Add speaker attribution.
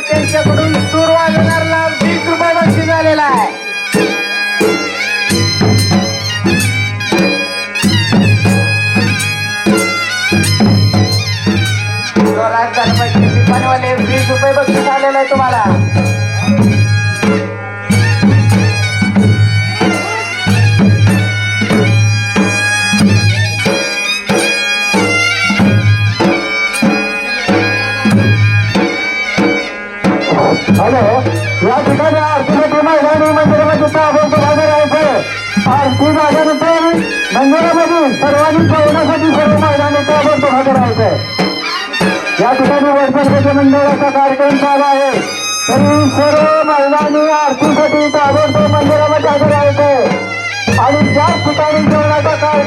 Speaker 1: त्यांच्याकडून सूर वाजवणारला 20 रुपये बक्षीस झालेला आहे. जोरात गणपती टिपाणीवाले 20 रुपये बक्षीस आलेलं आहे तुम्हाला.
Speaker 2: हॅलो, या ठिकाणी आरतीसाठी महिलांनी मंदिरामध्ये ताबडतोब हजर राहायचं. आरती झाल्यानंतर मंदिरामध्ये सर्वांनी जेवणासाठी सर्व महिलांनी ताबडतोब हजर राहायचं. या ठिकाणी वडगणपती मंदिराचा कार्यक्रम चालू आहे, तरी सर्व महिलांनी आरतीसाठी ताबडतोब मंदिरामध्ये हजर राहायचं. आणि ज्या ठिकाणी जेवणाचा कार्यक्रम